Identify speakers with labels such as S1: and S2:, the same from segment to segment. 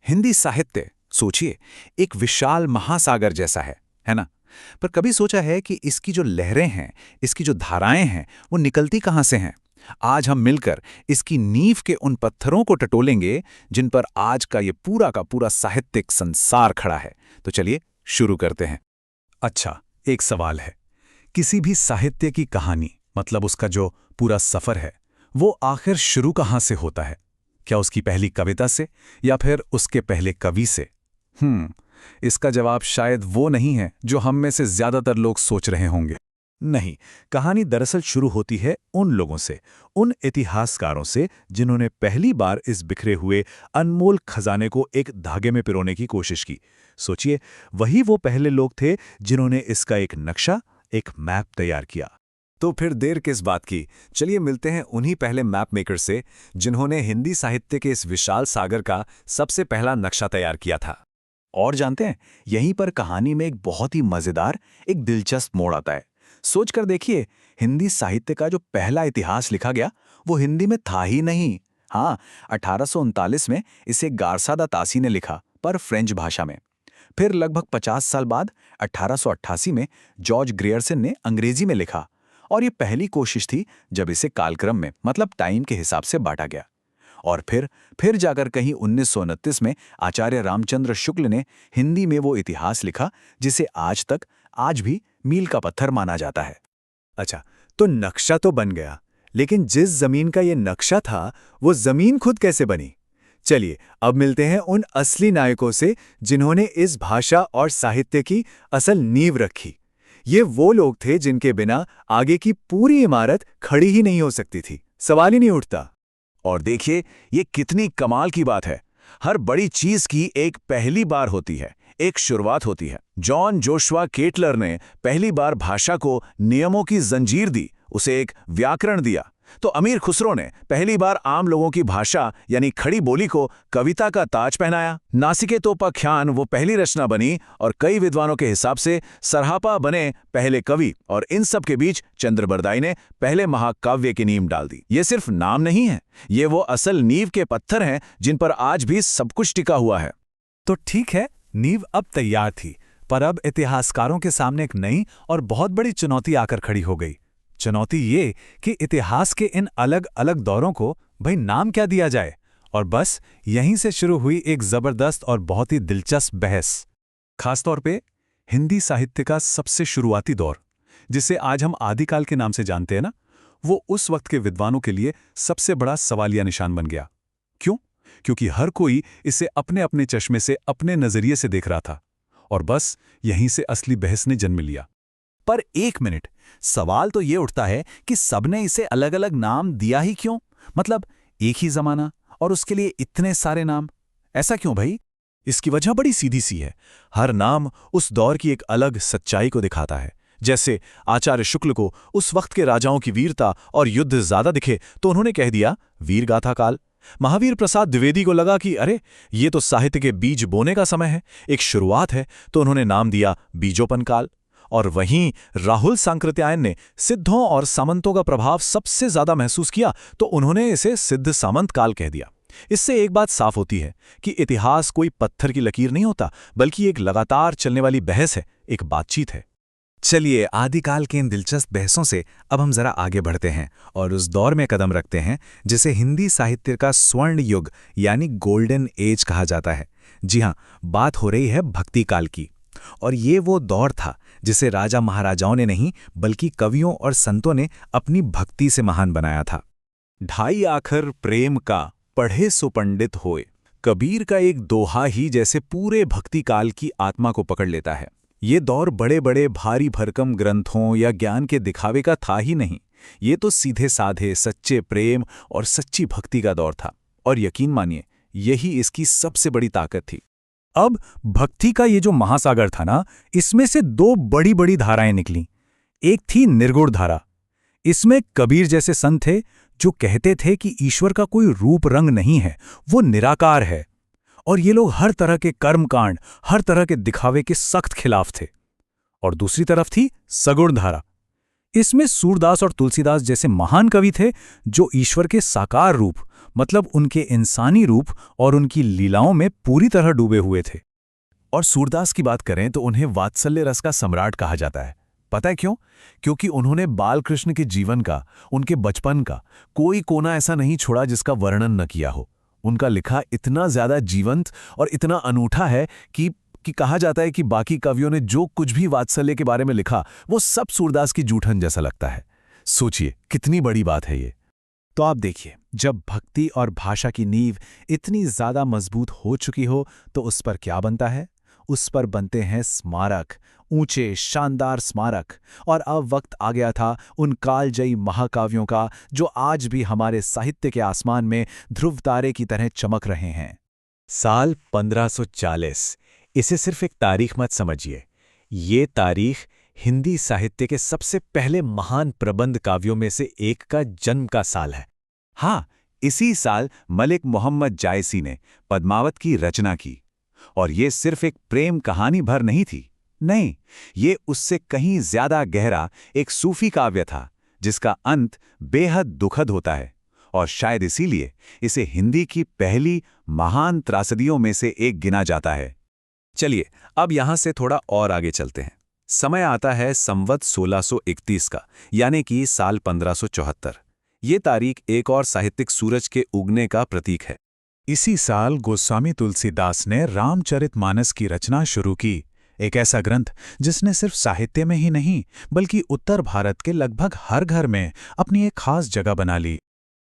S1: हिंदी साहित्य, सोचिए, एक विशाल महासागर जैसा है ना? पर कभी सोचा है कि इसकी जो लहरें हैं, इसकी जो धाराएं हैं, वो निकलती कहाँ से हैं? आज हम मिलकर इसकी नींव के उन पत्थरों को टटोलेंगे जिन पर आज का ये पूरा का पूरा साहित्यिक संसार खड़ा है। तो चलिए शुरू करते हैं। अच्छा, एक सवाल है। किसी भी साहित्य की कहानी, मतलब उसका जो पूरा सफर है, वो आखिर शुरू कहाँ से होता है? क्या उसकी पहली कविता से या फिर उसके पहले कवि से? इसका जवाब शायद वो नहीं है जो हम में से ज्यादातर लोग सोच रहे होंगे। नहीं, कहानी दरअसल शुरू होती है उन लोगों से, उन इतिहासकारों से जिन्होंने पहली बार इस बिखरे हुए अनमोल खजाने को एक धागे में पिरोने की कोशिश की। सोचिए, वही वो पहले लोग थे जिन्होंने इसका एक नक्शा, एक मैप तैयार किया। तो फिर देर किस बात की, चलिए मिलते हैं उन्हीं पहले मैप मेकर से जिन्होंने हिंदी साहित्य के इस विशाल सागर का सबसे पहला नक्शा तैयार किया था। और जानते हैं, यहीं पर कहानी में एक बहुत ही मजेदार, एक दिलचस्प मोड़ आता है। सोच कर देखिए, हिंदी साहित्य का जो पहला इतिहास लिखा गया वो हिंदी में था ही नहीं। हाँ, 1839 में इसे गारसादा तासी ने लिखा, पर फ्रेंच भाषा में। फिर लगभग 50 साल बाद 1888 में जॉर्ज ग्रियर्सन ने अंग्रेजी में लिखा, और ये पहली कोशिश थी जब इसे कालक्रम में, मतलब टाइम के हिसाब से बांटा गया। और फिर जाकर कहीं 1929 में आचार्य रामचंद्र शुक्ल ने हिंदी में वो इतिहास लिखा जिसे आज भी मील का पत्थर माना जाता है। अच्छा, तो नक्शा तो बन गया, लेकिन जिस जमीन का ये नक्शा था वो जमीन खुद कैसे बनी? चलिए अब मिलते हैं उन असली नायकों से जिन्होंने इस भाषा और साहित्य की असल नींव रखी। ये वो लोग थे जिनके बिना आगे की पूरी इमारत खड़ी ही नहीं हो सकती थी, सवाल ही नहीं उठता। और देखिए, ये कितनी कमाल की बात है। हर बड़ी चीज की एक पहली बार होती है, एक शुरुआत होती है। जॉन जोशुआ केटलर ने पहली बार भाषा को नियमों की जंजीर दी, उसे एक व्याकरण दिया। तो अमीर खुसरो ने पहली बार आम लोगों की भाषा यानी खड़ी बोली को कविता का ताज पहनाया। नासिके तोपाख्यान वो पहली रचना बनी और कई विद्वानों के हिसाब से सरहापा बने पहले कवि, और इन सब के बीच चंद्रबरदाई ने पहले महाकाव्य की नींव डाल दी। ये सिर्फ नाम नहीं है, ये वो असल नींव के पत्थर हैं जिन पर आज भी सब कुछ टिका हुआ है। तो ठीक है, नींव अब तैयार थी, पर अब इतिहासकारों के सामने एक नई और बहुत बड़ी चुनौती आकर खड़ी हो गई। चुनौती ये कि इतिहास के इन अलग अलग दौरों को भाई नाम क्या दिया जाए। और बस यहीं से शुरू हुई एक जबरदस्त और बहुत ही दिलचस्प बहस। खासतौर पे हिंदी साहित्य का सबसे शुरुआती दौर, जिसे आज हम आदिकाल के नाम से जानते हैं ना, वो उस वक्त के विद्वानों के लिए सबसे बड़ा सवालिया निशान बन गया। क्यों? क्योंकि हर कोई इसे अपने अपने चश्मे से, अपने नजरिए से देख रहा था। और बस यहीं से असली बहस ने जन्म लिया। पर एक मिनट, सवाल तो ये उठता है कि सबने इसे अलग अलग नाम दिया ही क्यों? मतलब एक ही जमाना और उसके लिए इतने सारे नाम, ऐसा क्यों भाई? इसकी वजह बड़ी सीधी सी है। हर नाम उस दौर की एक अलग सच्चाई को दिखाता है। जैसे आचार्य शुक्ल को उस वक्त के राजाओं की वीरता और युद्ध ज्यादा दिखे तो उन्होंने कह दिया वीरगाथा काल। महावीर प्रसाद द्विवेदी को लगा कि अरे, ये तो साहित्य के बीज बोने का समय है, एक शुरुआत है, तो उन्होंने नाम दिया बीजोपन काल। और वहीं राहुल सांकृत्यायन ने सिद्धों और सामंतों का प्रभाव सबसे ज्यादा महसूस किया, तो उन्होंने इसे सिद्ध सामंत काल कह दिया। इससे एक बात साफ होती है कि इतिहास कोई पत्थर की लकीर नहीं होता, बल्कि एक लगातार चलने वाली बहस है, एक बातचीत है। चलिए, आदिकाल के इन दिलचस्प बहसों से अब हम जरा आगे बढ़ते हैं और उस दौर में कदम रखते हैं जिसे हिंदी साहित्य का स्वर्ण युग यानी गोल्डन एज कहा जाता है। जी हाँ, बात हो रही है भक्ति काल की। और ये वो दौर था जिसे राजा महाराजाओं ने नहीं, बल्कि कवियों और संतों ने अपनी भक्ति से महान बनाया था। ढाई आखर प्रेम का पढ़े सो पंडित होए, कबीर का एक दोहा ही जैसे पूरे भक्ति काल की आत्मा को पकड़ लेता है। ये दौर बड़े बड़े भारी भरकम ग्रंथों या ज्ञान के दिखावे का था ही नहीं, ये तो सीधे साधे सच्चे प्रेम और सच्ची भक्ति का दौर था। और यकीन मानिए, यही इसकी सबसे बड़ी ताकत थी। अब भक्ति का ये जो महासागर था ना, इसमें से दो बड़ी बड़ी धाराएं निकली। एक थी निर्गुण धारा। इसमें कबीर जैसे संत थे जो कहते थे कि ईश्वर का कोई रूप रंग नहीं है, वो निराकार है। और ये लोग हर तरह के कर्मकांड, हर तरह के दिखावे के सख्त खिलाफ थे। और दूसरी तरफ थी सगुण धारा। इसमें सूरदास और तुलसीदास जैसे महान कवि थे जो ईश्वर के साकार रूप, मतलब उनके इंसानी रूप और उनकी लीलाओं में पूरी तरह डूबे हुए थे। और सूरदास की बात करें तो उन्हें वात्सल्य रस का सम्राट कहा जाता है। पता है क्यों? क्योंकि उन्होंने बालकृष्ण के जीवन का, उनके बचपन का कोई कोना ऐसा नहीं छोड़ा जिसका वर्णन न किया हो। उनका लिखा इतना ज्यादा जीवंत और इतना अनूठा है कि कहा जाता है कि बाकी कवियों ने जो कुछ भी वात्सल्य के बारे में लिखा वो सब सूरदास की जूठन जैसा लगता है। सोचिए कितनी बड़ी बात है ये। तो आप देखिए, जब भक्ति और भाषा की नींव इतनी ज्यादा मजबूत हो चुकी हो तो उस पर क्या बनता है? उस पर बनते हैं स्मारक, ऊंचे शानदार स्मारक। और अब वक्त आ गया था उन कालजयी महाकाव्यों का जो आज भी हमारे साहित्य के आसमान में ध्रुव तारे की तरह चमक रहे हैं।
S2: साल 1540। इसे सिर्फ एक तारीख मत समझिए। ये तारीख हिंदी साहित्य के सबसे पहले महान प्रबंध काव्यों में से एक का जन्म का साल है।
S1: हाँ, इसी साल मलिक मोहम्मद जायसी ने पद्मावत की रचना की। और ये सिर्फ एक प्रेम कहानी भर नहीं थी। नहीं, ये उससे कहीं ज्यादा गहरा एक सूफी काव्य था जिसका अंत बेहद दुखद होता है। और शायद इसीलिए इसे हिंदी की पहली महान त्रासदियों में से एक गिना जाता है। चलिए अब यहां से थोड़ा और आगे चलते हैं। समय आता है संवत 1631 का, यानी कि साल 1574। ये तारीख एक और साहित्यिक सूरज के उगने का प्रतीक है। इसी साल गोस्वामी तुलसीदास ने रामचरितमानस की रचना शुरू की, एक ऐसा ग्रंथ जिसने सिर्फ साहित्य में ही नहीं बल्कि उत्तर भारत के लगभग हर घर में अपनी एक खास जगह बना ली।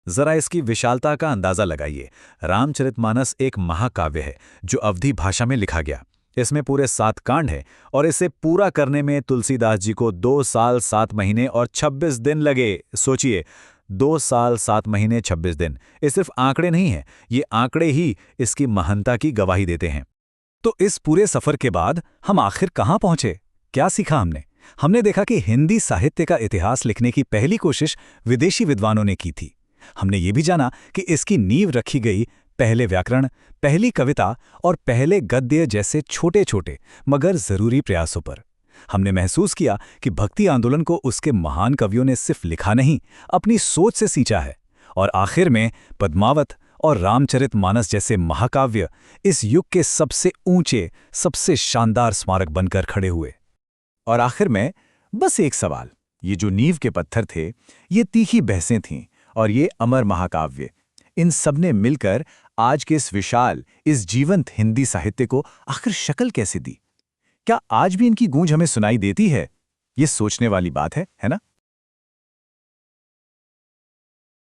S1: जरा इसकी विशालता का अंदाजा लगाइए। रामचरितमानस एक महाकाव्य है जो अवधी भाषा में लिखा गया। इसमें पूरे 7 कांड हैं और इसे पूरा करने में तुलसीदास जी को 2 साल 7 महीने और 26 दिन लगे। सोचिए, 2 साल 7 महीने 26 दिन। ये सिर्फ आंकड़े नहीं हैं, ये आंकड़े ही इसकी महानता की गवाही देते हैं। तो इस पूरे सफर के बाद हम आखिर कहाँ पहुंचे? क्या सीखा हमने? हमने देखा कि हिंदी साहित्य का इतिहास लिखने की पहली कोशिश विदेशी विद्वानों ने की थी। हमने ये भी जाना कि इसकी नींव रखी गई पहले व्याकरण, पहली कविता और पहले गद्य जैसे छोटे छोटे मगर जरूरी प्रयासों पर। हमने महसूस किया कि भक्ति आंदोलन को उसके महान कवियों ने सिर्फ लिखा नहीं, अपनी सोच से सींचा है। और आखिर में पद्मावत और रामचरितमानस जैसे महाकाव्य इस युग के सबसे ऊंचे, सबसे शानदार स्मारक बनकर खड़े हुए। और आखिर में बस एक सवाल, ये जो नींव के पत्थर थे, ये तीखी बहसें थीं और ये अमर महाकाव्य, इन सब ने मिलकर आज के इस विशाल, इस जीवंत हिंदी साहित्य को आखिर शक्ल कैसे दी? क्या आज भी इनकी गूंज हमें सुनाई देती है? ये सोचने वाली बात है ना?